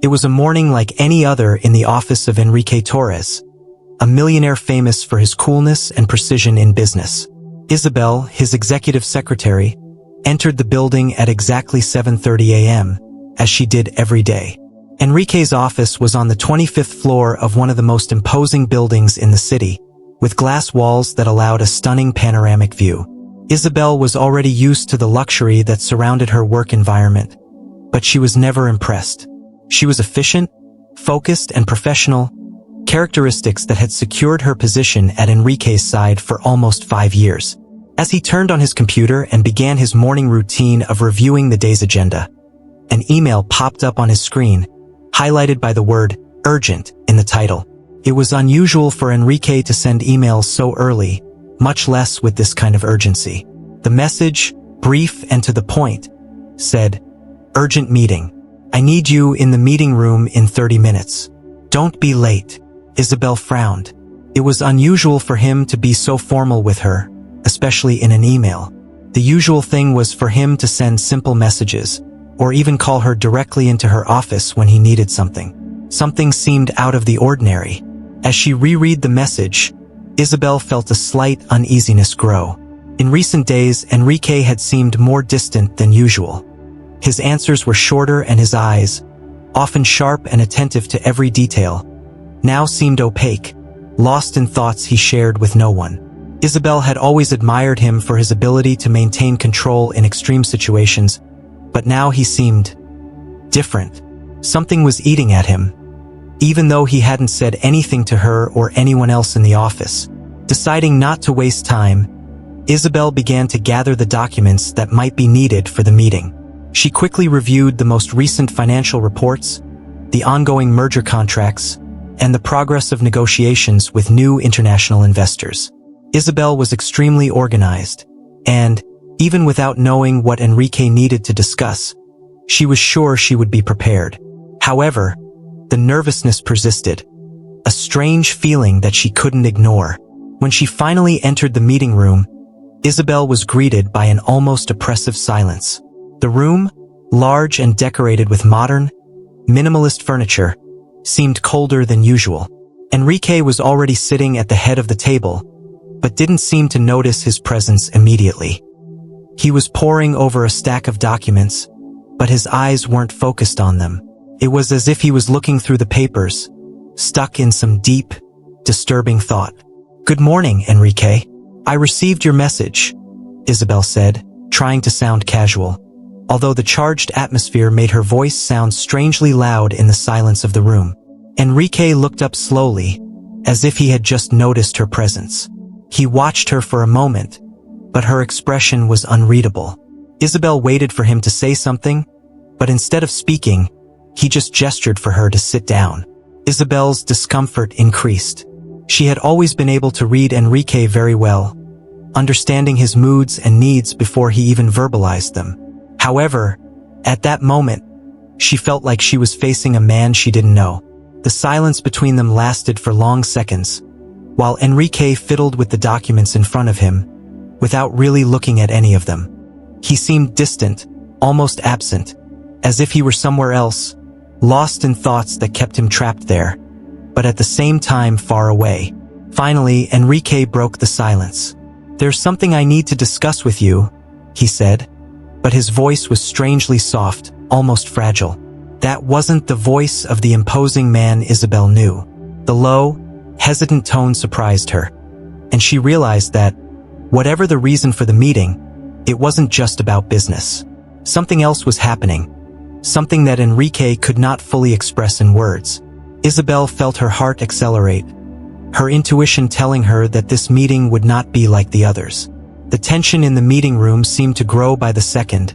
It was a morning like any other in the office of Enrique Torres, a millionaire famous for his coolness and precision in business. Isabel, his executive secretary, entered the building at exactly 7:30 a.m., as she did every day. Enrique's office was on the 25th floor of one of the most imposing buildings in the city, with glass walls that allowed a stunning panoramic view. Isabel was already used to the luxury that surrounded her work environment, but she was never impressed. She was efficient, focused, and professional, characteristics that had secured her position at Enrique's side for almost 5 years. As he turned on his computer and began his morning routine of reviewing the day's agenda, an email popped up on his screen, highlighted by the word urgent in the title. It was unusual for Enrique to send emails so early, much less with this kind of urgency. The message, brief and to the point, said, "Urgent meeting. I need you in the meeting room in 30 minutes. Don't be late." Isabel frowned. It was unusual for him to be so formal with her, especially in an email. The usual thing was for him to send simple messages, or even call her directly into her office when he needed something. Something seemed out of the ordinary. As she reread the message, Isabel felt a slight uneasiness grow. In recent days, Enrique had seemed more distant than usual. His answers were shorter and his eyes, often sharp and attentive to every detail, now seemed opaque, lost in thoughts he shared with no one. Isabel had always admired him for his ability to maintain control in extreme situations, but now he seemed different. Something was eating at him, even though he hadn't said anything to her or anyone else in the office. Deciding not to waste time, Isabel began to gather the documents that might be needed for the meeting. She quickly reviewed the most recent financial reports, the ongoing merger contracts, and the progress of negotiations with new international investors. Isabel was extremely organized, and, even without knowing what Enrique needed to discuss, she was sure she would be prepared. However, the nervousness persisted, a strange feeling that she couldn't ignore. When she finally entered the meeting room, Isabel was greeted by an almost oppressive silence. The room, large and decorated with modern, minimalist furniture, seemed colder than usual. Enrique was already sitting at the head of the table, but didn't seem to notice his presence immediately. He was poring over a stack of documents, but his eyes weren't focused on them. It was as if he was looking through the papers, stuck in some deep, disturbing thought. "Good morning, Enrique. I received your message," Isabel said, trying to sound casual, although the charged atmosphere made her voice sound strangely loud in the silence of the room. Enrique looked up slowly, as if he had just noticed her presence. He watched her for a moment, but her expression was unreadable. Isabel waited for him to say something, but instead of speaking, he just gestured for her to sit down. Isabel's discomfort increased. She had always been able to read Enrique very well, understanding his moods and needs before he even verbalized them. However, at that moment, she felt like she was facing a man she didn't know. The silence between them lasted for long seconds, while Enrique fiddled with the documents in front of him, without really looking at any of them. He seemed distant, almost absent, as if he were somewhere else, lost in thoughts that kept him trapped there, but at the same time far away. Finally, Enrique broke the silence. "There's something I need to discuss with you," he said, but his voice was strangely soft, almost fragile. That wasn't the voice of the imposing man Isabel knew. The low, hesitant tone surprised her, and she realized that, whatever the reason for the meeting, it wasn't just about business. Something else was happening, something that Enrique could not fully express in words. Isabel felt her heart accelerate, her intuition telling her that this meeting would not be like the others. The tension in the meeting room seemed to grow by the second,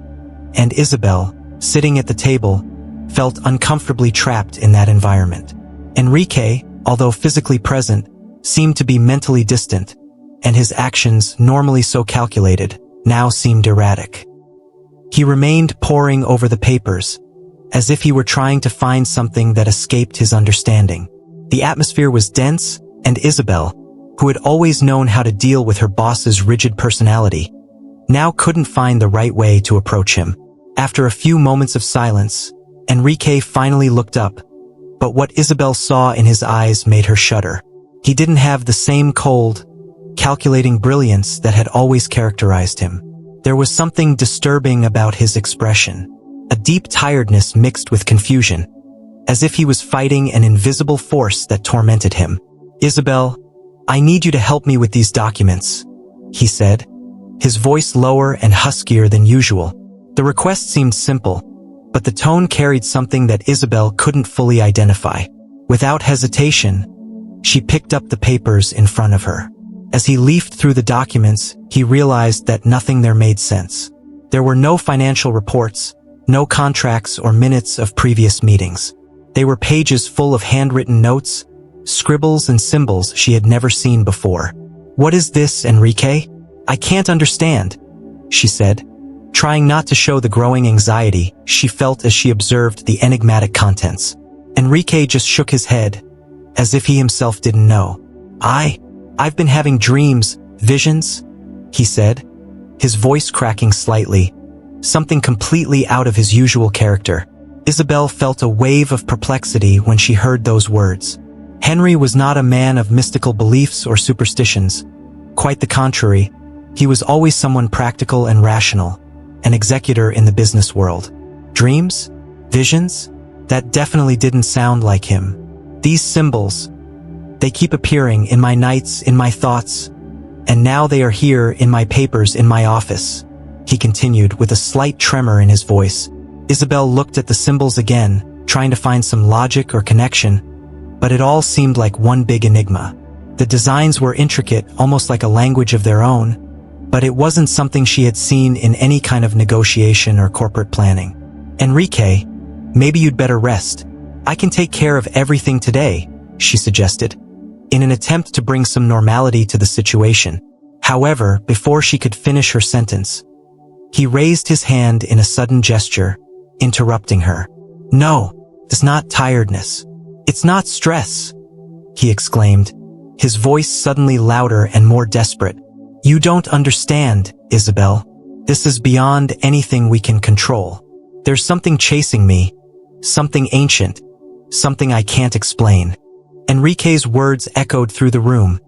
and Isabel, sitting at the table, felt uncomfortably trapped in that environment. Enrique, although physically present, seemed to be mentally distant, and his actions, normally so calculated, now seemed erratic. He remained poring over the papers, as if he were trying to find something that escaped his understanding. The atmosphere was dense, and Isabel, who had always known how to deal with her boss's rigid personality, now couldn't find the right way to approach him. After a few moments of silence, Enrique finally looked up, but what Isabel saw in his eyes made her shudder. He didn't have the same cold, calculating brilliance that had always characterized him. There was something disturbing about his expression, a deep tiredness mixed with confusion, as if he was fighting an invisible force that tormented him. "Isabel, I need you to help me with these documents," he said, his voice lower and huskier than usual. The request seemed simple, but the tone carried something that Isabel couldn't fully identify. Without hesitation, she picked up the papers in front of her. As he leafed through the documents, he realized that nothing there made sense. There were no financial reports, no contracts or minutes of previous meetings. They were pages full of handwritten notes, scribbles and symbols she had never seen before. "What is this, Enrique? I can't understand," she said, trying not to show the growing anxiety she felt as she observed the enigmatic contents. Enrique just shook his head, as if he himself didn't know. I've been having dreams, visions," he said, his voice cracking slightly, something completely out of his usual character. Isabel felt a wave of perplexity when she heard those words. Henry was not a man of mystical beliefs or superstitions. Quite the contrary, he was always someone practical and rational, an executor in the business world. Dreams? Visions? That definitely didn't sound like him. These symbols, they keep appearing in my nights, in my thoughts, and now they are here in my papers in my office, he continued with a slight tremor in his voice. Isabel looked at the symbols again, trying to find some logic or connection, but it all seemed like one big enigma. The designs were intricate, almost like a language of their own, but it wasn't something she had seen in any kind of negotiation or corporate planning. "Enrique, maybe you'd better rest. I can take care of everything today," she suggested, in an attempt to bring some normality to the situation. However, before she could finish her sentence, he raised his hand in a sudden gesture, interrupting her. "No, it's not tiredness. It's not stress," he exclaimed, his voice suddenly louder and more desperate. "You don't understand, Isabel. This is beyond anything we can control. There's something chasing me, something ancient, something I can't explain." Enrique's words echoed through the room,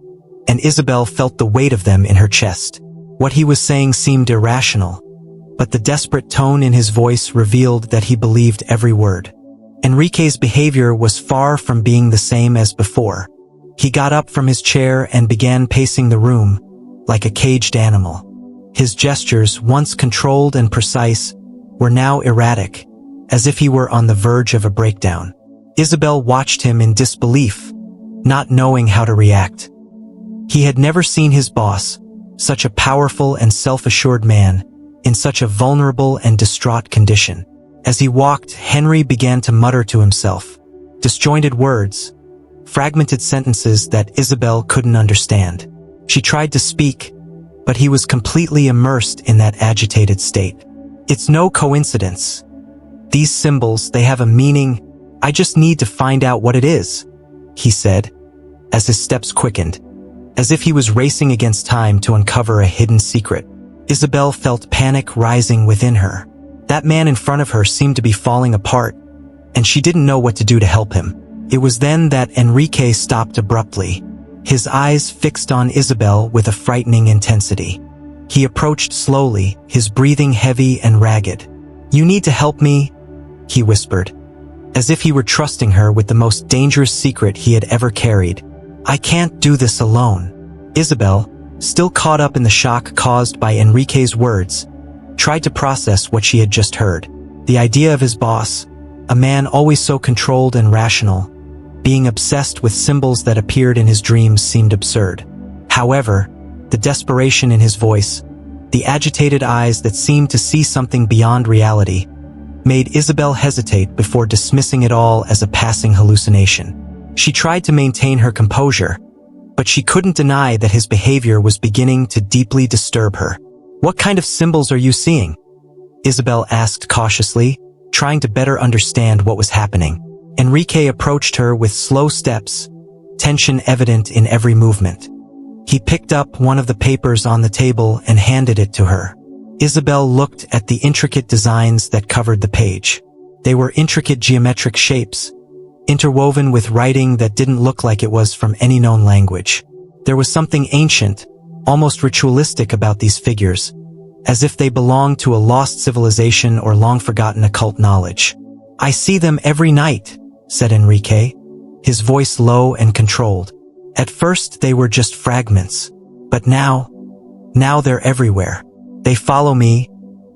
and Isabel felt the weight of them in her chest. What he was saying seemed irrational, but the desperate tone in his voice revealed that he believed every word. Enrique's behavior was far from being the same as before. He got up from his chair and began pacing the room, like a caged animal. His gestures, once controlled and precise, were now erratic, as if he were on the verge of a breakdown. Isabel watched him in disbelief, not knowing how to react. He had never seen his boss, such a powerful and self-assured man, in such a vulnerable and distraught condition. As he walked, Henry began to mutter to himself, disjointed words, fragmented sentences that Isabel couldn't understand. She tried to speak, but he was completely immersed in that agitated state. "It's no coincidence. These symbols, they have a meaning. I just need to find out what it is," he said, as his steps quickened, as if he was racing against time to uncover a hidden secret. Isabel felt panic rising within her. That man in front of her seemed to be falling apart, and she didn't know what to do to help him. It was then that Enrique stopped abruptly, his eyes fixed on Isabel with a frightening intensity. He approached slowly, his breathing heavy and ragged. "You need to help me," he whispered, as if he were trusting her with the most dangerous secret he had ever carried. "I can't do this alone." Isabel, still caught up in the shock caused by Enrique's words, tried to process what she had just heard. The idea of his boss, a man always so controlled and rational, being obsessed with symbols that appeared in his dreams seemed absurd. However, the desperation in his voice, the agitated eyes that seemed to see something beyond reality, made Isabel hesitate before dismissing it all as a passing hallucination. She tried to maintain her composure, but she couldn't deny that his behavior was beginning to deeply disturb her. "What kind of symbols are you seeing?" Isabel asked cautiously, trying to better understand what was happening. Enrique approached her with slow steps, tension evident in every movement. He picked up one of the papers on the table and handed it to her. Isabel looked at the intricate designs that covered the page. They were intricate geometric shapes, interwoven with writing that didn't look like it was from any known language. There was something ancient, almost ritualistic about these figures, as if they belonged to a lost civilization or long-forgotten occult knowledge. "I see them every night," said Enrique, his voice low and controlled. "At first they were just fragments, but now they're everywhere. They follow me,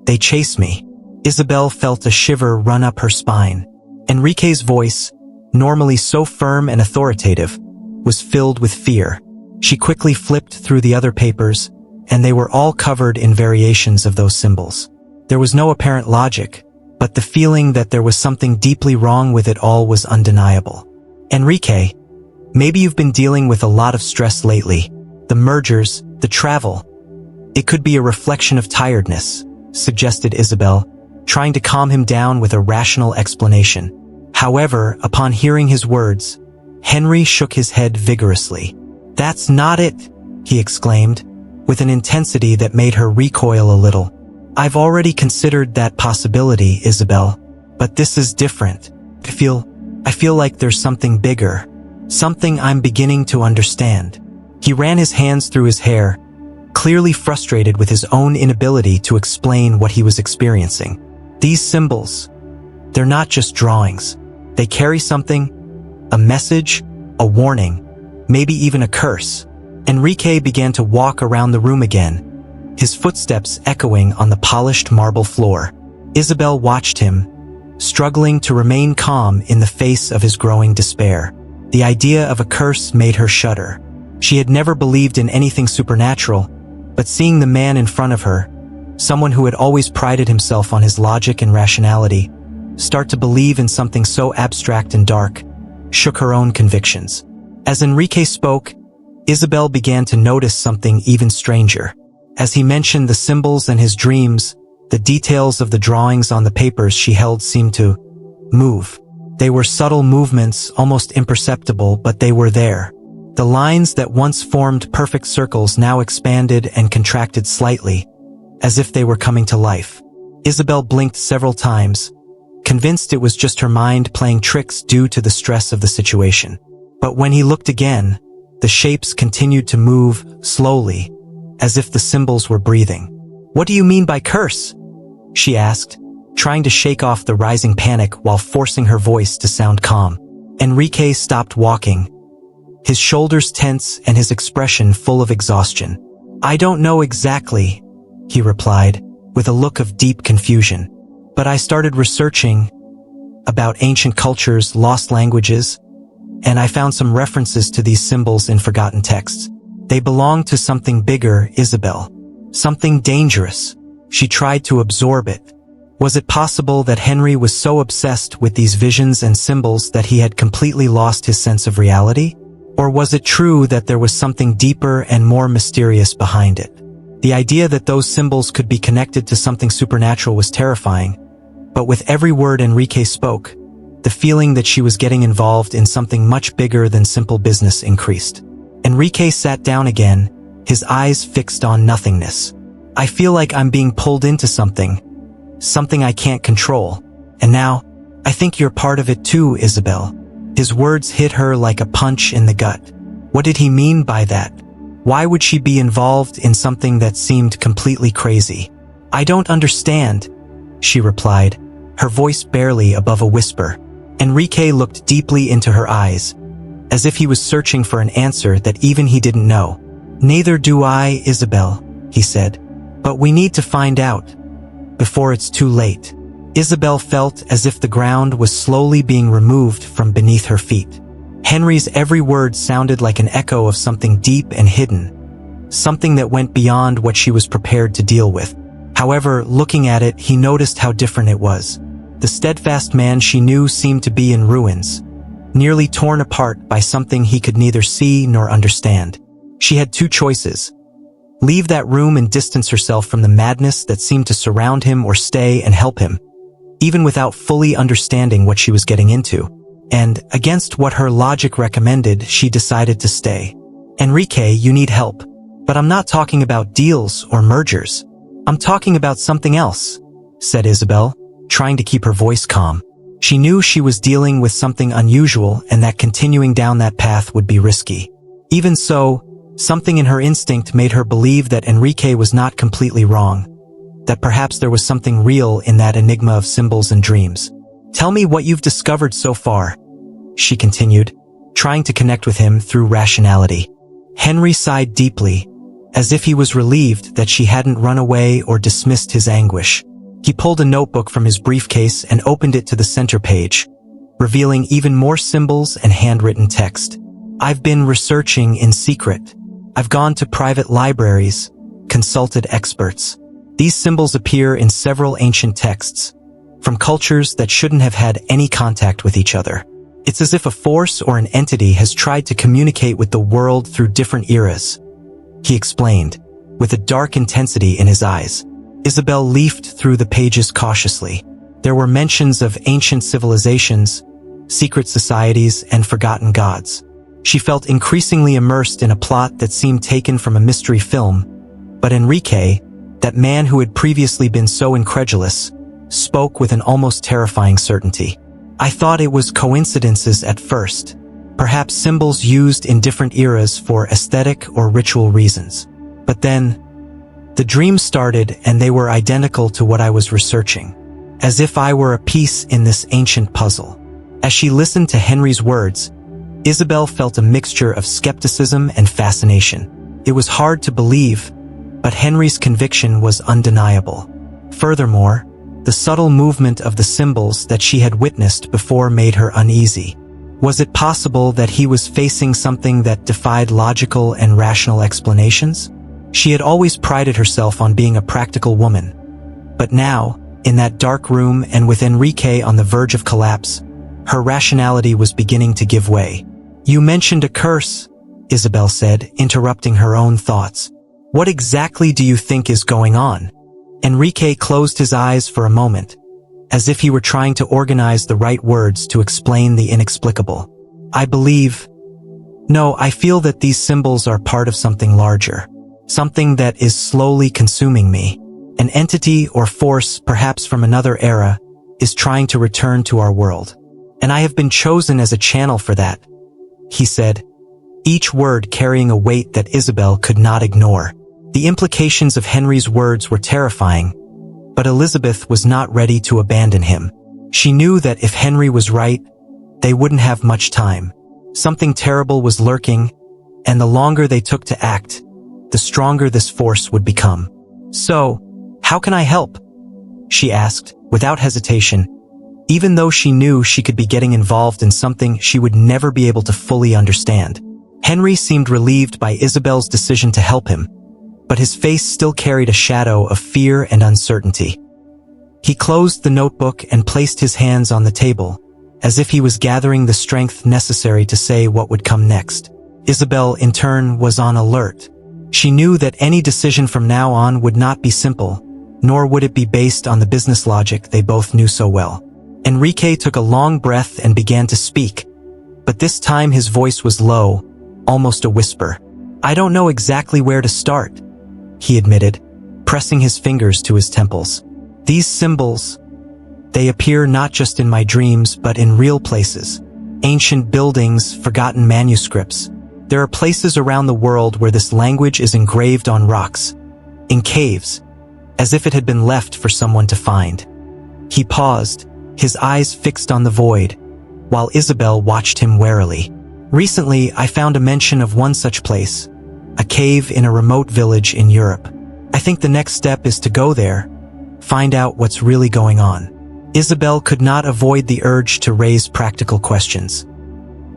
they chase me." Isabel felt a shiver run up her spine. Enrique's voice, normally so firm and authoritative, was filled with fear. She quickly flipped through the other papers, and they were all covered in variations of those symbols. There was no apparent logic, but the feeling that there was something deeply wrong with it all was undeniable. "Enrique, maybe you've been dealing with a lot of stress lately. The mergers, the travel. It could be a reflection of tiredness," suggested Isabel, trying to calm him down with a rational explanation. However, upon hearing his words, Henry shook his head vigorously. "That's not it," he exclaimed, with an intensity that made her recoil a little. "I've already considered that possibility, Isabel, but this is different. I feel like there's something bigger, something I'm beginning to understand." He ran his hands through his hair, clearly frustrated with his own inability to explain what he was experiencing. "These symbols, they're not just drawings. They carry something, a message, a warning, maybe even a curse." Enrique began to walk around the room again, his footsteps echoing on the polished marble floor. Isabel watched him, struggling to remain calm in the face of his growing despair. The idea of a curse made her shudder. She had never believed in anything supernatural, but seeing the man in front of her, someone who had always prided himself on his logic and rationality, start to believe in something so abstract and dark, shook her own convictions. As Enrique spoke, Isabel began to notice something even stranger. As he mentioned the symbols and his dreams, the details of the drawings on the papers she held seemed to move. They were subtle movements, almost imperceptible, but they were there. The lines that once formed perfect circles now expanded and contracted slightly, as if they were coming to life. Isabel blinked several times, convinced it was just her mind playing tricks due to the stress of the situation. But when he looked again, the shapes continued to move slowly, as if the symbols were breathing. "What do you mean by curse?" she asked, trying to shake off the rising panic while forcing her voice to sound calm. Enrique stopped walking, his shoulders tense and his expression full of exhaustion. "I don't know exactly," he replied, with a look of deep confusion. "But I started researching about ancient cultures, lost languages, and I found some references to these symbols in forgotten texts. They belong to something bigger, Isabel. Something dangerous." She tried to absorb it. Was it possible that Henry was so obsessed with these visions and symbols that he had completely lost his sense of reality? Or was it true that there was something deeper and more mysterious behind it? The idea that those symbols could be connected to something supernatural was terrifying, but with every word Enrique spoke, the feeling that she was getting involved in something much bigger than simple business increased. Enrique sat down again, his eyes fixed on nothingness. "I feel like I'm being pulled into something I can't control. And now, I think you're part of it too, Isabel." His words hit her like a punch in the gut. What did he mean by that? Why would she be involved in something that seemed completely crazy? "I don't understand," she replied, her voice barely above a whisper. Enrique looked deeply into her eyes, as if he was searching for an answer that even he didn't know. "Neither do I, Isabel," he said. "But we need to find out before it's too late." Isabel felt as if the ground was slowly being removed from beneath her feet. Henry's every word sounded like an echo of something deep and hidden, something that went beyond what she was prepared to deal with. However, looking at it, he noticed how different it was. The steadfast man she knew seemed to be in ruins, nearly torn apart by something he could neither see nor understand. She had two choices: leave that room and distance herself from the madness that seemed to surround him, or stay and help him, even without fully understanding what she was getting into. And, against what her logic recommended, she decided to stay. "Enrique, you need help. But I'm not talking about deals or mergers. I'm talking about something else," said Isabel, trying to keep her voice calm. She knew she was dealing with something unusual and that continuing down that path would be risky. Even so, something in her instinct made her believe that Enrique was not completely wrong, that perhaps there was something real in that enigma of symbols and dreams. "Tell me what you've discovered so far," she continued, trying to connect with him through rationality. Henry sighed deeply, as if he was relieved that she hadn't run away or dismissed his anguish. He pulled a notebook from his briefcase and opened it to the center page, revealing even more symbols and handwritten text. "I've been researching in secret. I've gone to private libraries, consulted experts. These symbols appear in several ancient texts, from cultures that shouldn't have had any contact with each other. It's as if a force or an entity has tried to communicate with the world through different eras," he explained, with a dark intensity in his eyes. Isabel leafed through the pages cautiously. There were mentions of ancient civilizations, secret societies, and forgotten gods. She felt increasingly immersed in a plot that seemed taken from a mystery film, but Enrique, that man who had previously been so incredulous, spoke with an almost terrifying certainty. "I thought it was coincidences at first, perhaps symbols used in different eras for aesthetic or ritual reasons. But then, the dreams started and they were identical to what I was researching, as if I were a piece in this ancient puzzle." As she listened to Henry's words, Isabel felt a mixture of skepticism and fascination. It was hard to believe, but Henry's conviction was undeniable. Furthermore, the subtle movement of the symbols that she had witnessed before made her uneasy. Was it possible that he was facing something that defied logical and rational explanations? She had always prided herself on being a practical woman. But now, in that dark room and with Enrique on the verge of collapse, her rationality was beginning to give way. "You mentioned a curse," Isabel said, interrupting her own thoughts. "What exactly do you think is going on?" Enrique closed his eyes for a moment, as if he were trying to organize the right words to explain the inexplicable. I feel that these symbols are part of something larger. Something that is slowly consuming me. An entity or force, perhaps from another era, is trying to return to our world. And I have been chosen as a channel for that," he said, each word carrying a weight that Isabel could not ignore. The implications of Henry's words were terrifying, but Elizabeth was not ready to abandon him. She knew that if Henry was right, they wouldn't have much time. Something terrible was lurking, and the longer they took to act, the stronger this force would become. "So, how can I help?" she asked, without hesitation, even though she knew she could be getting involved in something she would never be able to fully understand. Henry seemed relieved by Isabel's decision to help him, but his face still carried a shadow of fear and uncertainty. He closed the notebook and placed his hands on the table, as if he was gathering the strength necessary to say what would come next. Isabel, in turn, was on alert. She knew that any decision from now on would not be simple, nor would it be based on the business logic they both knew so well. Enrique took a long breath and began to speak, but this time his voice was low, almost a whisper. "I don't know exactly where to start," he admitted, pressing his fingers to his temples. "These symbols, they appear not just in my dreams but in real places. Ancient buildings, forgotten manuscripts. There are places around the world where this language is engraved on rocks, in caves, as if it had been left for someone to find." He paused, his eyes fixed on the void, while Isabel watched him warily. "Recently, I found a mention of one such place, a cave in a remote village in Europe. I think the next step is to go there, find out what's really going on." Isabel could not avoid the urge to raise practical questions.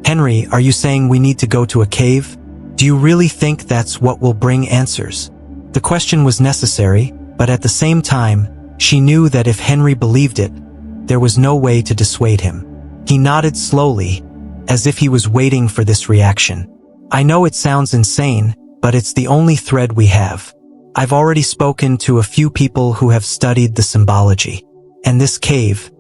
"Henry, are you saying we need to go to a cave? Do you really think that's what will bring answers?" The question was necessary, but at the same time, she knew that if Henry believed it, there was no way to dissuade him. He nodded slowly, as if he was waiting for this reaction. "I know it sounds insane, but it's the only thread we have. I've already spoken to a few people who have studied the symbology. And this cave,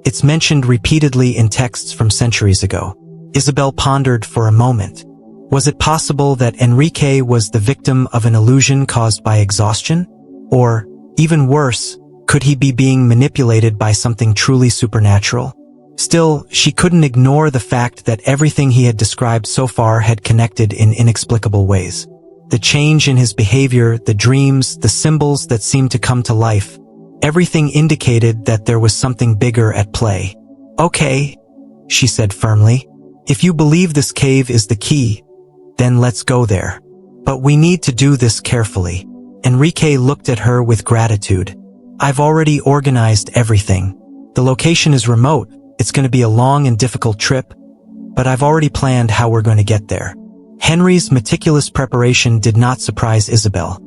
it's mentioned repeatedly in texts from centuries ago." Isabel pondered for a moment. Was it possible that Enrique was the victim of an illusion caused by exhaustion? Or, even worse, could he be being manipulated by something truly supernatural? Still, she couldn't ignore the fact that everything he had described so far had connected in inexplicable ways. The change in his behavior, the dreams, the symbols that seemed to come to life, everything indicated that there was something bigger at play. "Okay," she said firmly. "If you believe this cave is the key, then let's go there. But we need to do this carefully." Enrique looked at her with gratitude. "I've already organized everything. The location is remote. It's going to be a long and difficult trip, but I've already planned how we're going to get there." Henry's meticulous preparation did not surprise Isabel.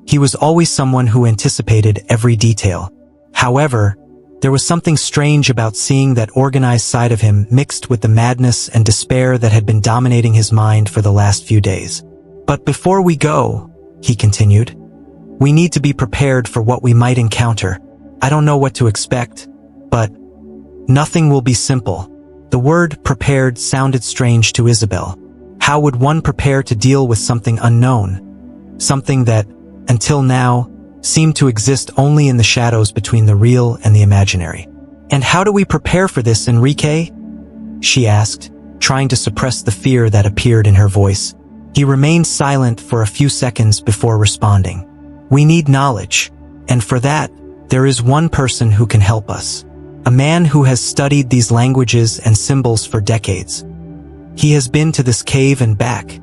He was always someone who anticipated every detail. However, there was something strange about seeing that organized side of him mixed with the madness and despair that had been dominating his mind for the last few days. "But before we go," he continued, "we need to be prepared for what we might encounter. I don't know what to expect, but nothing will be simple." The word "prepared" sounded strange to Isabel. How would one prepare to deal with something unknown? Something that, until now, seemed to exist only in the shadows between the real and the imaginary. "And how do we prepare for this, Enrique?" she asked, trying to suppress the fear that appeared in her voice. He remained silent for a few seconds before responding. "We need knowledge, and for that, there is one person who can help us. A man who has studied these languages and symbols for decades. He has been to this cave and back,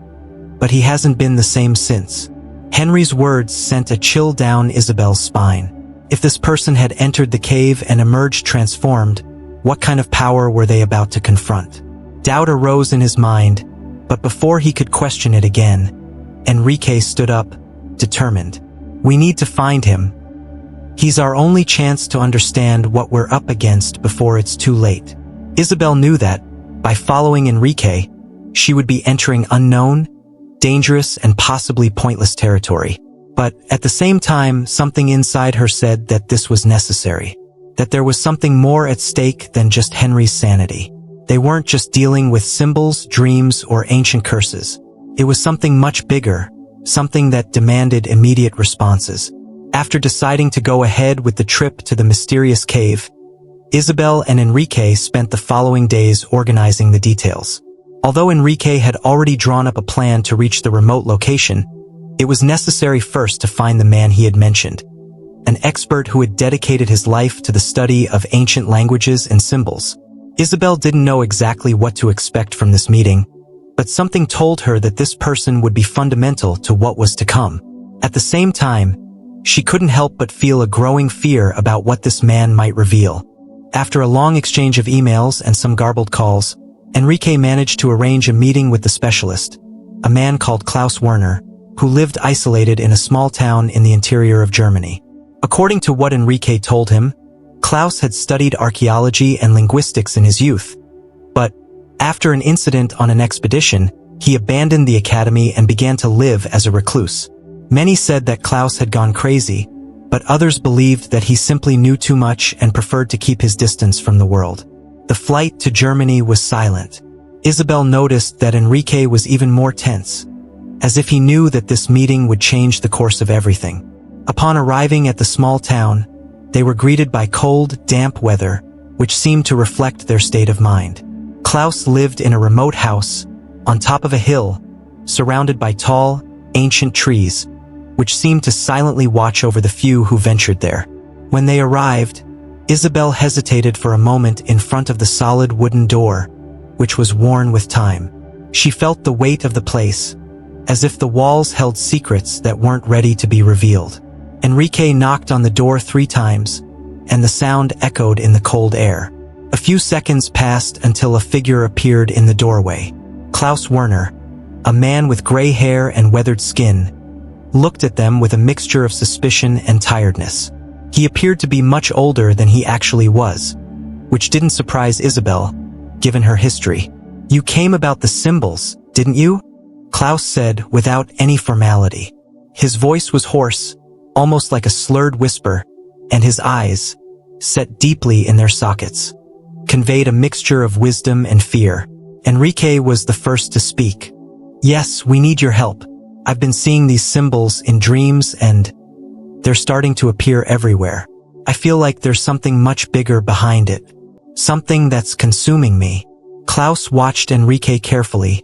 but he hasn't been the same since." Henry's words sent a chill down Isabel's spine. If this person had entered the cave and emerged transformed, what kind of power were they about to confront? Doubt arose in his mind, but before he could question it again, Enrique stood up, determined. "We need to find him. He's our only chance to understand what we're up against before it's too late." Isabel knew that, by following Enrique, she would be entering unknown, dangerous, and possibly pointless territory. But at the same time, something inside her said that this was necessary, that there was something more at stake than just Henry's sanity. They weren't just dealing with symbols, dreams, or ancient curses. It was something much bigger, something that demanded immediate responses. After deciding to go ahead with the trip to the mysterious cave, Isabel and Enrique spent the following days organizing the details. Although Enrique had already drawn up a plan to reach the remote location, it was necessary first to find the man he had mentioned, an expert who had dedicated his life to the study of ancient languages and symbols. Isabel didn't know exactly what to expect from this meeting, but something told her that this person would be fundamental to what was to come. At the same time, she couldn't help but feel a growing fear about what this man might reveal. After a long exchange of emails and some garbled calls, Enrique managed to arrange a meeting with the specialist, a man called Klaus Werner, who lived isolated in a small town in the interior of Germany. According to what Enrique told him, Klaus had studied archaeology and linguistics in his youth, but after an incident on an expedition, he abandoned the academy and began to live as a recluse. Many said that Klaus had gone crazy, but others believed that he simply knew too much and preferred to keep his distance from the world. The flight to Germany was silent. Isabel noticed that Enrique was even more tense, as if he knew that this meeting would change the course of everything. Upon arriving at the small town, they were greeted by cold, damp weather, which seemed to reflect their state of mind. Klaus lived in a remote house, on top of a hill, surrounded by tall, ancient trees, which seemed to silently watch over the few who ventured there. When they arrived, Isabel hesitated for a moment in front of the solid wooden door, which was worn with time. She felt the weight of the place, as if the walls held secrets that weren't ready to be revealed. Enrique knocked on the door 3 times, and the sound echoed in the cold air. A few seconds passed until a figure appeared in the doorway. Klaus Werner, a man with gray hair and weathered skin, looked at them with a mixture of suspicion and tiredness. He appeared to be much older than he actually was, which didn't surprise Isabel, given her history. "You came about the symbols, didn't you?" Klaus said without any formality. His voice was hoarse, almost like a slurred whisper, and his eyes, set deeply in their sockets, conveyed a mixture of wisdom and fear. Enrique was the first to speak. "Yes, we need your help. I've been seeing these symbols in dreams and they're starting to appear everywhere. I feel like there's something much bigger behind it. Something that's consuming me. Klaus watched Enrique carefully,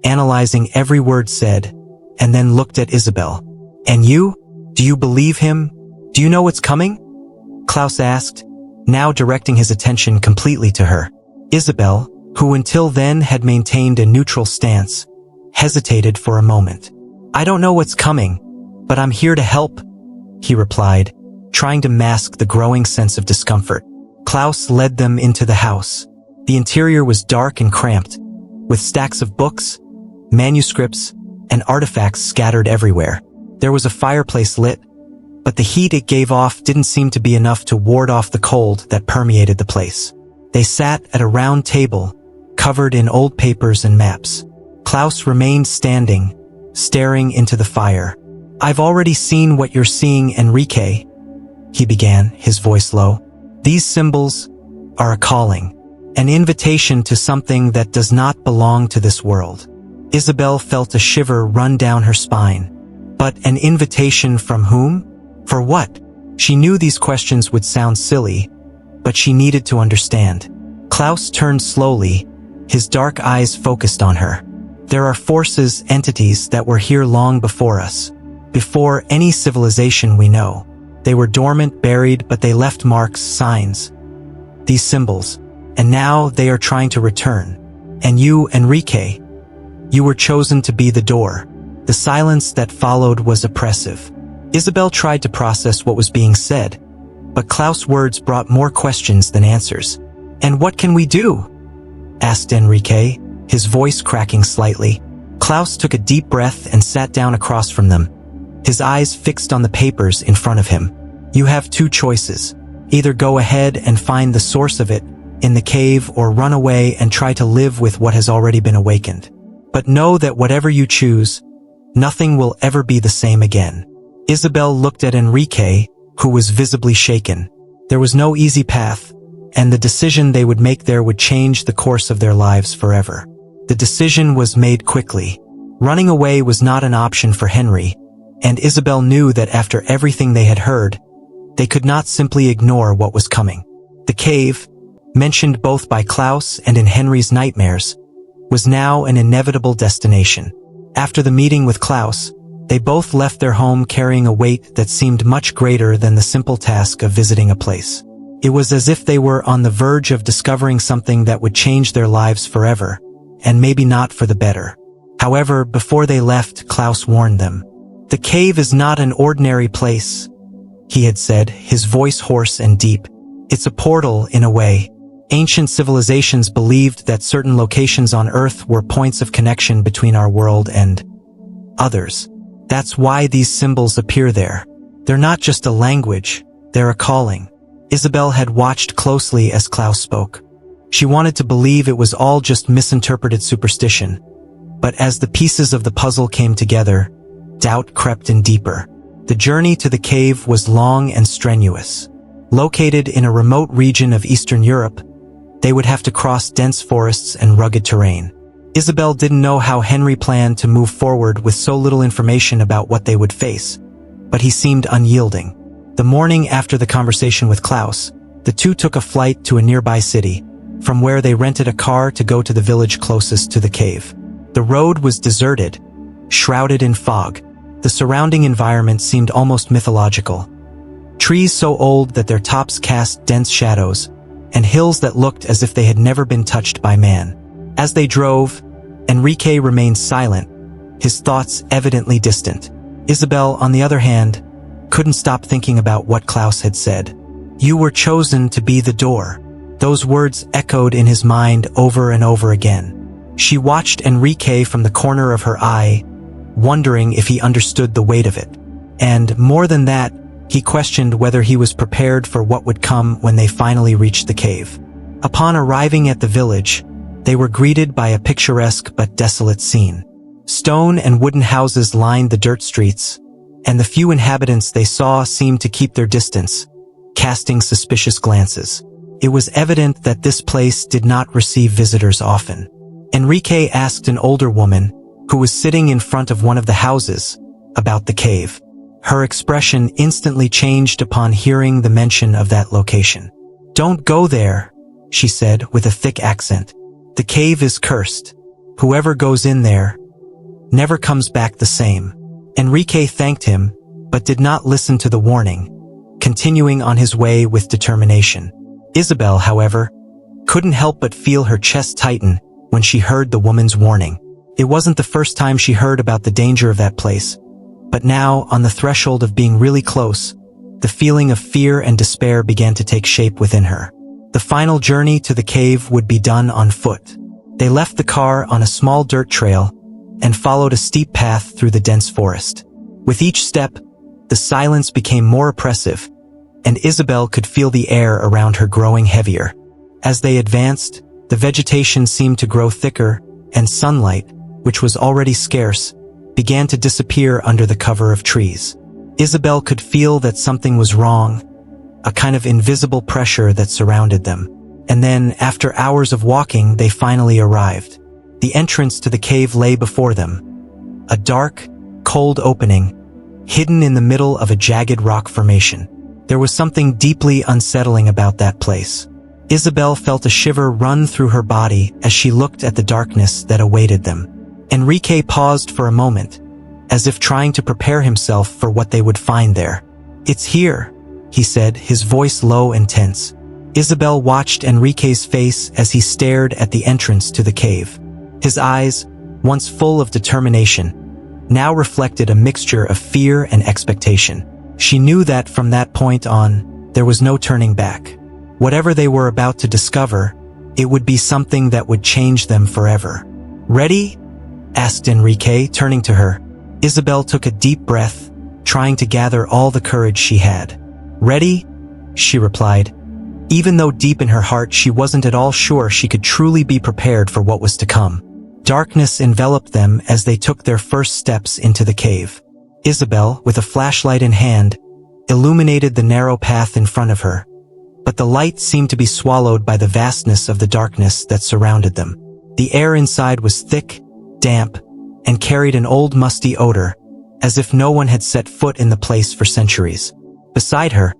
analyzing every word said, and then looked at Isabel. And you? Do you believe him? Do you know what's coming? Klaus asked, now directing his attention completely to her. Isabel, who until then had maintained a neutral stance, hesitated for a moment. I don't know what's coming, but I'm here to help, he replied, trying to mask the growing sense of discomfort. Klaus led them into the house. The interior was dark and cramped, with stacks of books, manuscripts, and artifacts scattered everywhere. There was a fireplace lit, but the heat it gave off didn't seem to be enough to ward off the cold that permeated the place. They sat at a round table, covered in old papers and maps. Klaus remained standing, staring into the fire. I've already seen what you're seeing, Enrique, he began, his voice low. These symbols are a calling, an invitation to something that does not belong to this world. Isabel felt a shiver run down her spine. But an invitation from whom? For what? She knew these questions would sound silly, but she needed to understand. Klaus turned slowly, his dark eyes focused on her. There are forces, entities that were here long before us. Before any civilization we know. They were dormant, buried, but they left marks, signs. These symbols. And now they are trying to return. And you, Enrique, you were chosen to be the door. The silence that followed was oppressive. Isabel tried to process what was being said, but Klaus' words brought more questions than answers. And what can we do? Asked Enrique, his voice cracking slightly. Klaus took a deep breath and sat down across from them, his eyes fixed on the papers in front of him. You have two choices. Either go ahead and find the source of it in the cave, or run away and try to live with what has already been awakened. But know that whatever you choose, nothing will ever be the same again. Isabel looked at Enrique, who was visibly shaken. There was no easy path, and the decision they would make there would change the course of their lives forever. The decision was made quickly. Running away was not an option for Henry, and Isabel knew that after everything they had heard, they could not simply ignore what was coming. The cave, mentioned both by Klaus and in Henry's nightmares, was now an inevitable destination. After the meeting with Klaus, they both left their home carrying a weight that seemed much greater than the simple task of visiting a place. It was as if they were on the verge of discovering something that would change their lives forever, and maybe not for the better. However, before they left, Klaus warned them. The cave is not an ordinary place, he had said, his voice hoarse and deep. It's a portal, in a way. Ancient civilizations believed that certain locations on Earth were points of connection between our world and others. That's why these symbols appear there. They're not just a language, they're a calling. Isabel had watched closely as Klaus spoke. She wanted to believe it was all just misinterpreted superstition. But as the pieces of the puzzle came together, doubt crept in deeper. The journey to the cave was long and strenuous. Located in a remote region of Eastern Europe, they would have to cross dense forests and rugged terrain. Isabel didn't know how Henry planned to move forward with so little information about what they would face, but he seemed unyielding. The morning after the conversation with Klaus, the two took a flight to a nearby city, from where they rented a car to go to the village closest to the cave. The road was deserted, shrouded in fog. The surrounding environment seemed almost mythological. Trees so old that their tops cast dense shadows, and hills that looked as if they had never been touched by man. As they drove, Enrique remained silent, his thoughts evidently distant. Isabel, on the other hand, couldn't stop thinking about what Klaus had said. You were chosen to be the door. Those words echoed in his mind over and over again. She watched Enrique from the corner of her eye, wondering if he understood the weight of it. And more than that, he questioned whether he was prepared for what would come when they finally reached the cave. Upon arriving at the village, they were greeted by a picturesque but desolate scene. Stone and wooden houses lined the dirt streets, and the few inhabitants they saw seemed to keep their distance, casting suspicious glances. It was evident that this place did not receive visitors often. Enrique asked an older woman, who was sitting in front of one of the houses, about the cave. Her expression instantly changed upon hearing the mention of that location. Don't go there, she said with a thick accent. "The cave is cursed. Whoever goes in there never comes back the same." Enrique thanked him, but did not listen to the warning, continuing on his way with determination. Isabel, however, couldn't help but feel her chest tighten when she heard the woman's warning. It wasn't the first time she heard about the danger of that place, but now, on the threshold of being really close, the feeling of fear and despair began to take shape within her. The final journey to the cave would be done on foot. They left the car on a small dirt trail and followed a steep path through the dense forest. With each step, the silence became more oppressive, and Isabel could feel the air around her growing heavier. As they advanced, the vegetation seemed to grow thicker, and sunlight, which was already scarce, began to disappear under the cover of trees. Isabel could feel that something was wrong, a kind of invisible pressure that surrounded them. And then, after hours of walking, they finally arrived. The entrance to the cave lay before them, a dark, cold opening, hidden in the middle of a jagged rock formation. There was something deeply unsettling about that place. Isabel felt a shiver run through her body as she looked at the darkness that awaited them. Enrique paused for a moment, as if trying to prepare himself for what they would find there. "It's here," he said, his voice low and tense. Isabel watched Enrique's face as he stared at the entrance to the cave. His eyes, once full of determination, now reflected a mixture of fear and expectation. She knew that from that point on, there was no turning back. Whatever they were about to discover, it would be something that would change them forever. "Ready?" asked Enrique, turning to her. Isabel took a deep breath, trying to gather all the courage she had. "Ready?" she replied, even though deep in her heart she wasn't at all sure she could truly be prepared for what was to come. Darkness enveloped them as they took their first steps into the cave. Isabel, with a flashlight in hand, illuminated the narrow path in front of her, but the light seemed to be swallowed by the vastness of the darkness that surrounded them. The air inside was thick, damp, and carried an old musty odor, as if no one had set foot in the place for centuries. Beside her,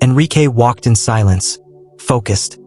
Enrique walked in silence, focused,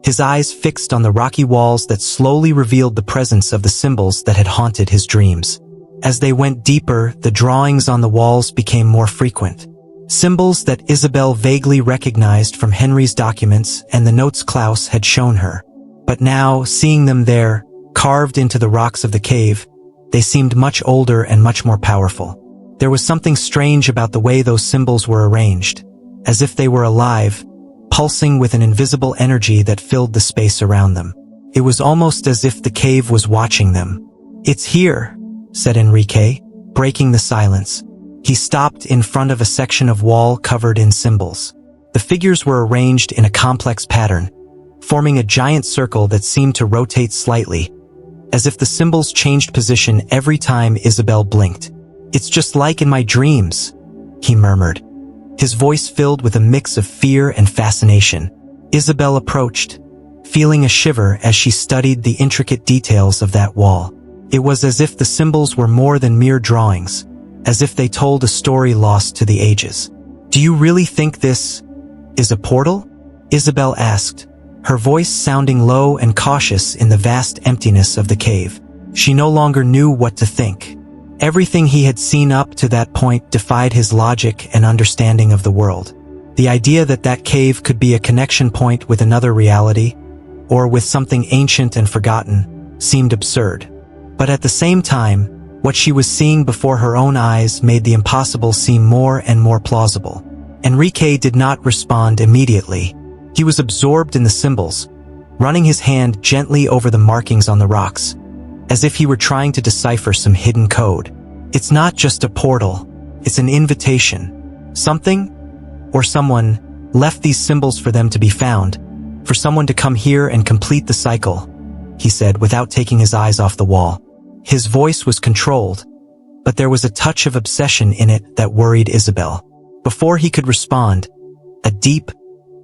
his eyes fixed on the rocky walls that slowly revealed the presence of the symbols that had haunted his dreams. As they went deeper, the drawings on the walls became more frequent. Symbols that Isabel vaguely recognized from Henry's documents and the notes Klaus had shown her. But now, seeing them there, carved into the rocks of the cave, they seemed much older and much more powerful. There was something strange about the way those symbols were arranged, as if they were alive, pulsing with an invisible energy that filled the space around them. It was almost as if the cave was watching them. "It's here," said Enrique, breaking the silence. He stopped in front of a section of wall covered in symbols. The figures were arranged in a complex pattern, forming a giant circle that seemed to rotate slightly, as if the symbols changed position every time Isabel blinked. "It's just like in my dreams," he murmured, his voice filled with a mix of fear and fascination. Isabel approached, feeling a shiver as she studied the intricate details of that wall. It was as if the symbols were more than mere drawings, as if they told a story lost to the ages. "Do you really think this is a portal?" Isabel asked, her voice sounding low and cautious in the vast emptiness of the cave. She no longer knew what to think. Everything he had seen up to that point defied his logic and understanding of the world. The idea that that cave could be a connection point with another reality, or with something ancient and forgotten, seemed absurd. But at the same time, what she was seeing before her own eyes made the impossible seem more and more plausible. Enrique did not respond immediately. He was absorbed in the symbols, running his hand gently over the markings on the rocks, as if he were trying to decipher some hidden code. "It's not just a portal, it's an invitation. Something, or someone, left these symbols for them to be found, for someone to come here and complete the cycle," he said without taking his eyes off the wall. His voice was controlled, but there was a touch of obsession in it that worried Isabel. Before he could respond, a deep,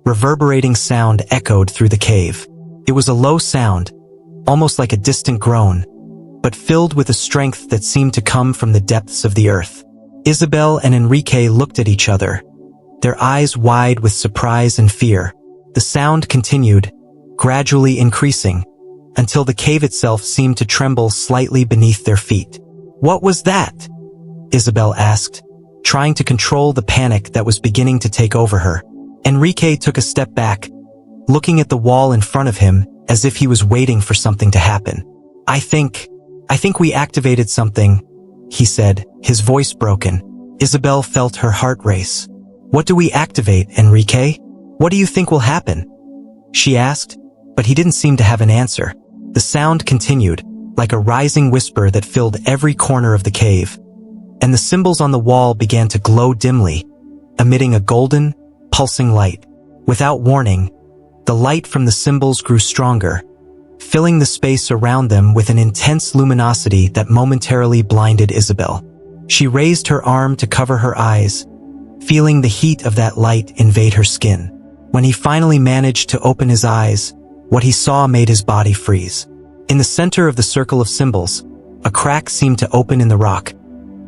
reverberating sound echoed through the cave. It was a low sound, almost like a distant groan, but filled with a strength that seemed to come from the depths of the earth. Isabel and Enrique looked at each other, their eyes wide with surprise and fear. The sound continued, gradually increasing, until the cave itself seemed to tremble slightly beneath their feet. "What was that?" Isabel asked, trying to control the panic that was beginning to take over her. Enrique took a step back, looking at the wall in front of him as if he was waiting for something to happen. I think we activated something," he said, his voice broken. Isabel felt her heart race. "What do we activate, Enrique? What do you think will happen?" she asked, but he didn't seem to have an answer. The sound continued, like a rising whisper that filled every corner of the cave, and the symbols on the wall began to glow dimly, emitting a golden, pulsing light. Without warning, the light from the symbols grew stronger, filling the space around them with an intense luminosity that momentarily blinded Isabel. She raised her arm to cover her eyes, feeling the heat of that light invade her skin. When he finally managed to open his eyes, what he saw made his body freeze. In the center of the circle of symbols, a crack seemed to open in the rock,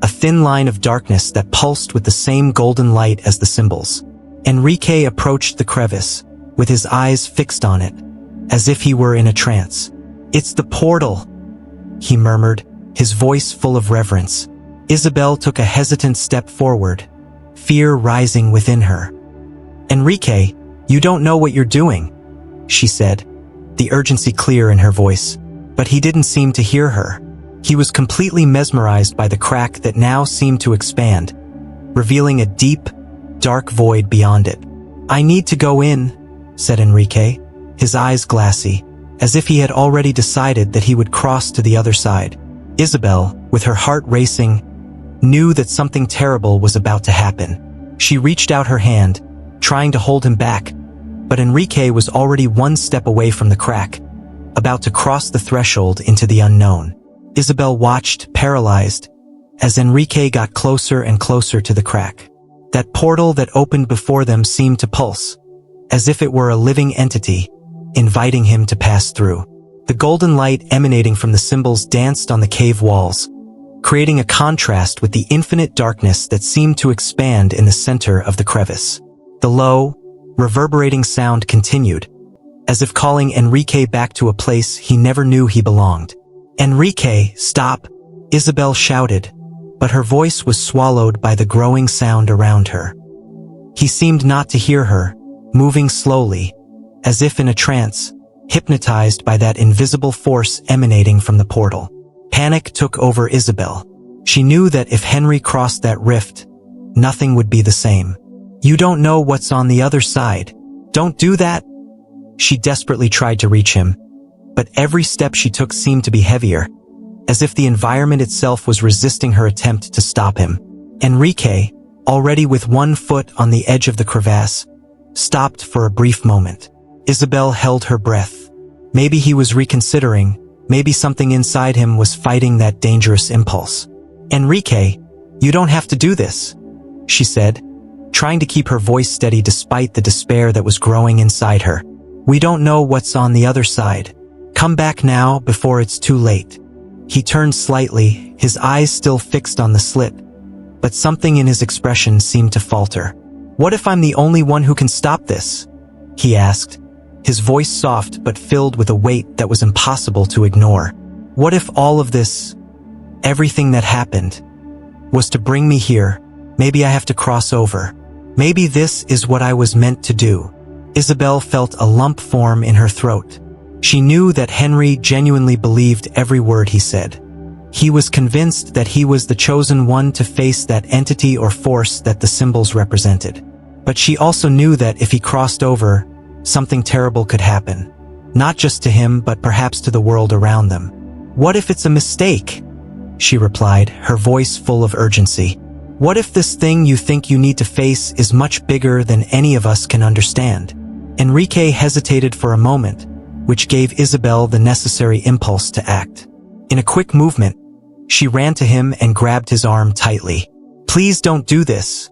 a thin line of darkness that pulsed with the same golden light as the symbols. Enrique approached the crevice, with his eyes fixed on it, as if he were in a trance. "It's the portal," he murmured, his voice full of reverence. Isabel took a hesitant step forward, fear rising within her. "Enrique, you don't know what you're doing," she said, the urgency clear in her voice. But he didn't seem to hear her. He was completely mesmerized by the crack that now seemed to expand, revealing a deep, dark void beyond it. "I need to go in," said Enrique, his eyes glassy, as if he had already decided that he would cross to the other side. Isabel, with her heart racing, knew that something terrible was about to happen. She reached out her hand, trying to hold him back, but Enrique was already one step away from the crack, about to cross the threshold into the unknown. Isabel watched, paralyzed, as Enrique got closer and closer to the crack. That portal that opened before them seemed to pulse, as if it were a living entity, inviting him to pass through. The golden light emanating from the symbols danced on the cave walls, creating a contrast with the infinite darkness that seemed to expand in the center of the crevice. The low, reverberating sound continued, as if calling Enrique back to a place he never knew he belonged. "Enrique, stop!" Isabel shouted, but her voice was swallowed by the growing sound around her. He seemed not to hear her, moving slowly, as if in a trance, hypnotized by that invisible force emanating from the portal. Panic took over Isabel. She knew that if Henry crossed that rift, nothing would be the same. "You don't know what's on the other side. Don't do that!" She desperately tried to reach him, but every step she took seemed to be heavier, as if the environment itself was resisting her attempt to stop him. Enrique, already with one foot on the edge of the crevasse, stopped for a brief moment. Isabel held her breath. Maybe he was reconsidering, maybe something inside him was fighting that dangerous impulse. "Enrique, you don't have to do this," she said, trying to keep her voice steady despite the despair that was growing inside her. "We don't know what's on the other side. Come back now before it's too late." He turned slightly, his eyes still fixed on the slit, but something in his expression seemed to falter. "What if I'm the only one who can stop this?" he asked, his voice soft but filled with a weight that was impossible to ignore. "What if all of this, everything that happened, was to bring me here? Maybe I have to cross over. Maybe this is what I was meant to do." Isabel felt a lump form in her throat. She knew that Henry genuinely believed every word he said. He was convinced that he was the chosen one to face that entity or force that the symbols represented. But she also knew that if he crossed over, something terrible could happen. Not just to him, but perhaps to the world around them. "What if it's a mistake?" she replied, her voice full of urgency. "What if this thing you think you need to face is much bigger than any of us can understand?" Enrique hesitated for a moment, which gave Isabel the necessary impulse to act. In a quick movement, she ran to him and grabbed his arm tightly. "Please don't do this,"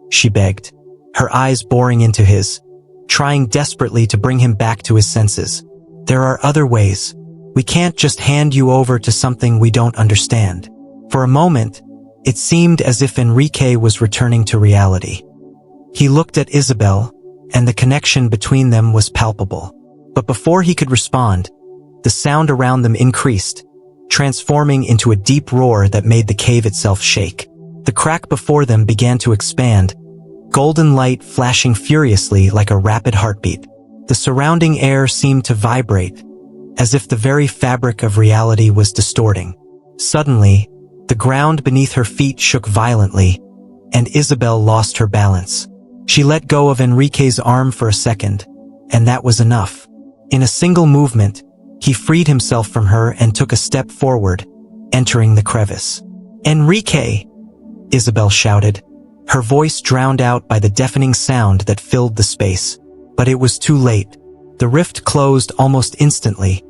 she begged, her eyes boring into his, trying desperately to bring him back to his senses. "There are other ways. We can't just hand you over to something we don't understand." For a moment, it seemed as if Enrique was returning to reality. He looked at Isabel, and the connection between them was palpable. But before he could respond, the sound around them increased, transforming into a deep roar that made the cave itself shake. The crack before them began to expand, golden light flashing furiously like a rapid heartbeat. The surrounding air seemed to vibrate, as if the very fabric of reality was distorting. Suddenly, the ground beneath her feet shook violently, and Isabel lost her balance. She let go of Enrique's arm for a second, and that was enough. In a single movement, he freed himself from her and took a step forward, entering the crevice. "Enrique!" Isabel shouted, her voice drowned out by the deafening sound that filled the space. But it was too late. The rift closed almost instantly,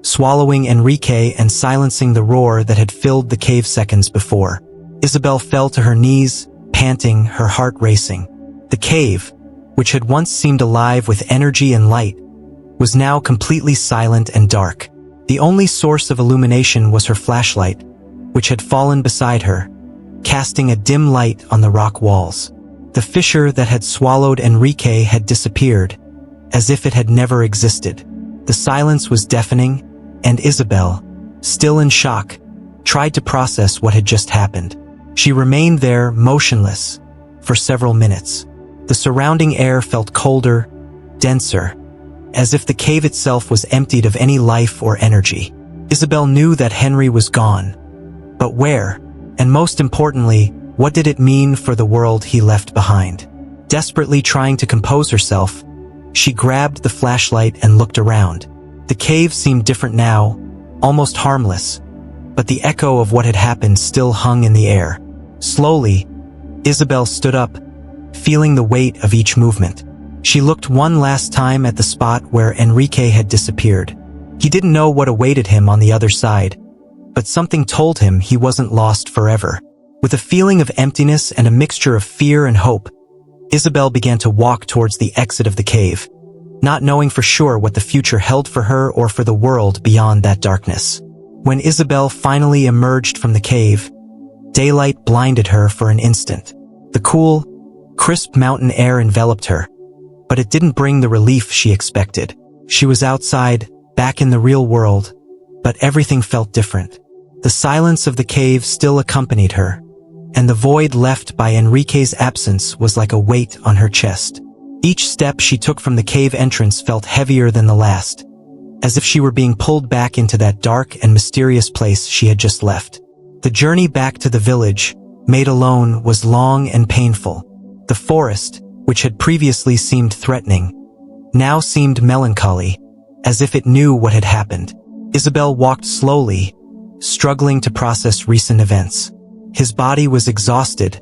swallowing Enrique and silencing the roar that had filled the cave seconds before. Isabel fell to her knees, panting, her heart racing. The cave, which had once seemed alive with energy and light, was now completely silent and dark. The only source of illumination was her flashlight, which had fallen beside her, casting a dim light on the rock walls. The fissure that had swallowed Enrique had disappeared, as if it had never existed. The silence was deafening, and Isabel, still in shock, tried to process what had just happened. She remained there, motionless, for several minutes. The surrounding air felt colder, denser, as if the cave itself was emptied of any life or energy. Isabel knew that Henry was gone. But where? And most importantly, what did it mean for the world he left behind? Desperately trying to compose herself, she grabbed the flashlight and looked around. The cave seemed different now, almost harmless, but the echo of what had happened still hung in the air. Slowly, Isabel stood up, feeling the weight of each movement. She looked one last time at the spot where Enrique had disappeared. He didn't know what awaited him on the other side, but something told him he wasn't lost forever. With a feeling of emptiness and a mixture of fear and hope, Isabel began to walk towards the exit of the cave, not knowing for sure what the future held for her or for the world beyond that darkness. When Isabel finally emerged from the cave, daylight blinded her for an instant. The cool, crisp mountain air enveloped her, but it didn't bring the relief she expected. She was outside, back in the real world, but everything felt different. The silence of the cave still accompanied her, and the void left by Enrique's absence was like a weight on her chest. Each step she took from the cave entrance felt heavier than the last, as if she were being pulled back into that dark and mysterious place she had just left. The journey back to the village, made alone, was long and painful. The forest, which had previously seemed threatening, now seemed melancholy, as if it knew what had happened. Isabel walked slowly, struggling to process recent events. His body was exhausted,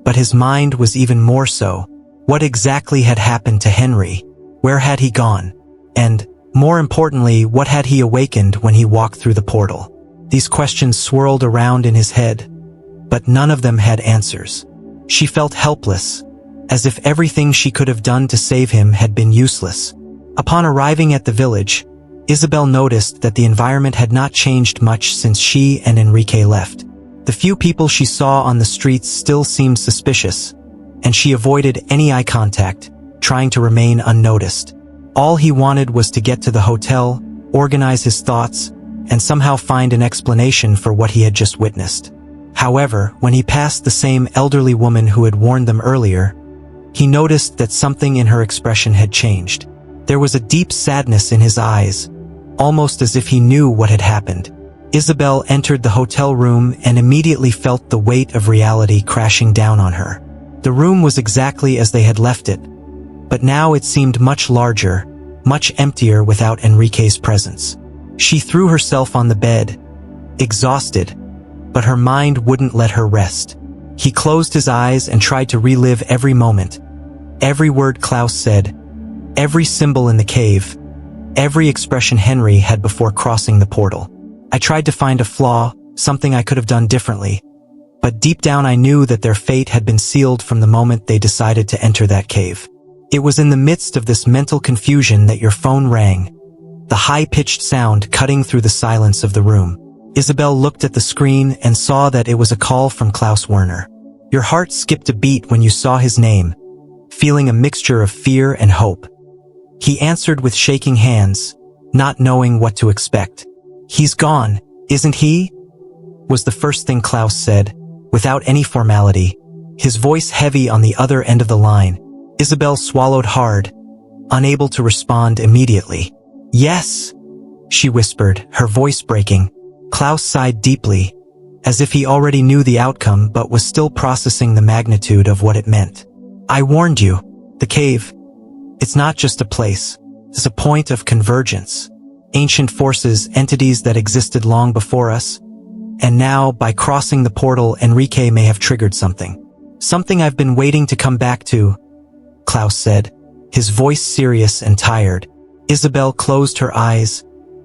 but his mind was even more so. What exactly had happened to Henry? Where had he gone? And, more importantly, what had he awakened when he walked through the portal? These questions swirled around in his head, but none of them had answers. She felt helpless, as if everything she could have done to save him had been useless. Upon arriving at the village, Isabel noticed that the environment had not changed much since she and Enrique left. The few people she saw on the streets still seemed suspicious, and she avoided any eye contact, trying to remain unnoticed. All he wanted was to get to the hotel, organize his thoughts, and somehow find an explanation for what he had just witnessed. However, when he passed the same elderly woman who had warned them earlier, he noticed that something in her expression had changed. There was a deep sadness in his eyes, almost as if he knew what had happened. Isabel entered the hotel room and immediately felt the weight of reality crashing down on her. The room was exactly as they had left it, but now it seemed much larger, much emptier without Enrique's presence. She threw herself on the bed, exhausted, but her mind wouldn't let her rest. He closed his eyes and tried to relive every moment, every word Klaus said, every symbol in the cave, every expression Henry had before crossing the portal. I tried to find a flaw, something I could have done differently, but deep down I knew that their fate had been sealed from the moment they decided to enter that cave. It was in the midst of this mental confusion that your phone rang, the high-pitched sound cutting through the silence of the room. Isabel looked at the screen and saw that it was a call from Klaus Werner. Your heart skipped a beat when you saw his name, feeling a mixture of fear and hope. He answered with shaking hands, not knowing what to expect. "He's gone, isn't he?" was the first thing Klaus said, without any formality, his voice heavy on the other end of the line. Isabel swallowed hard, unable to respond immediately. "Yes," she whispered, her voice breaking. Klaus sighed deeply, as if he already knew the outcome but was still processing the magnitude of what it meant. "I warned you. The cave. It's not just a place. It's a point of convergence. Ancient forces, entities that existed long before us. And now, by crossing the portal, Enrique may have triggered something. Something I've been waiting to come back to," Klaus said, his voice serious and tired. Isabel closed her eyes,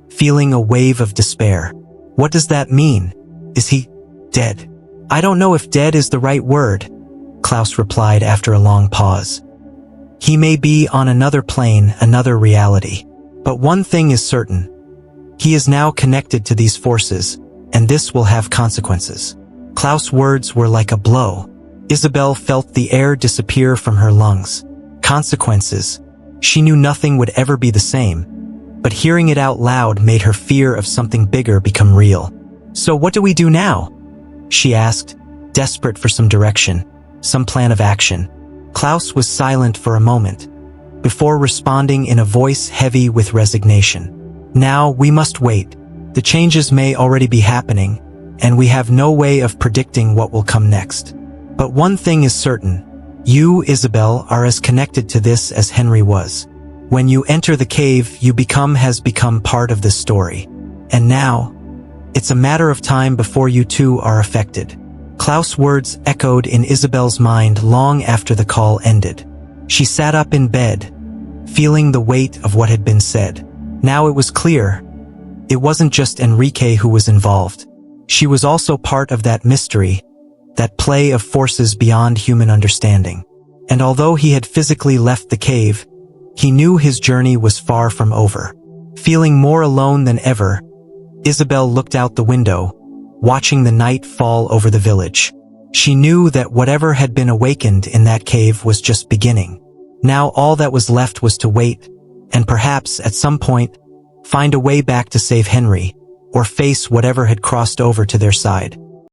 feeling a wave of despair. "What does that mean? Is he dead?" "I don't know if dead is the right word," Klaus replied after a long pause. "He may be on another plane, another reality. But one thing is certain. He is now connected to these forces, and this will have consequences." Klaus' words were like a blow. Isabel felt the air disappear from her lungs. Consequences. She knew nothing would ever be the same, but hearing it out loud made her fear of something bigger become real. "So what do we do now?" she asked, desperate for some direction, some plan of action. Klaus was silent for a moment, before responding in a voice heavy with resignation. "Now we must wait. The changes may already be happening, and we have no way of predicting what will come next. But one thing is certain. You, Isabel, are as connected to this as Henry was. When you enter the cave, you has become part of this story. And now, it's a matter of time before you too are affected." Klaus' words echoed in Isabel's mind long after the call ended. She sat up in bed, feeling the weight of what had been said. Now it was clear. It wasn't just Enrique who was involved. She was also part of that mystery, that play of forces beyond human understanding. And although he had physically left the cave, he knew his journey was far from over. Feeling more alone than ever, Isabel looked out the window, watching the night fall over the village. She knew that whatever had been awakened in that cave was just beginning. Now all that was left was to wait, and perhaps, at some point, find a way back to save Henry, or face whatever had crossed over to their side.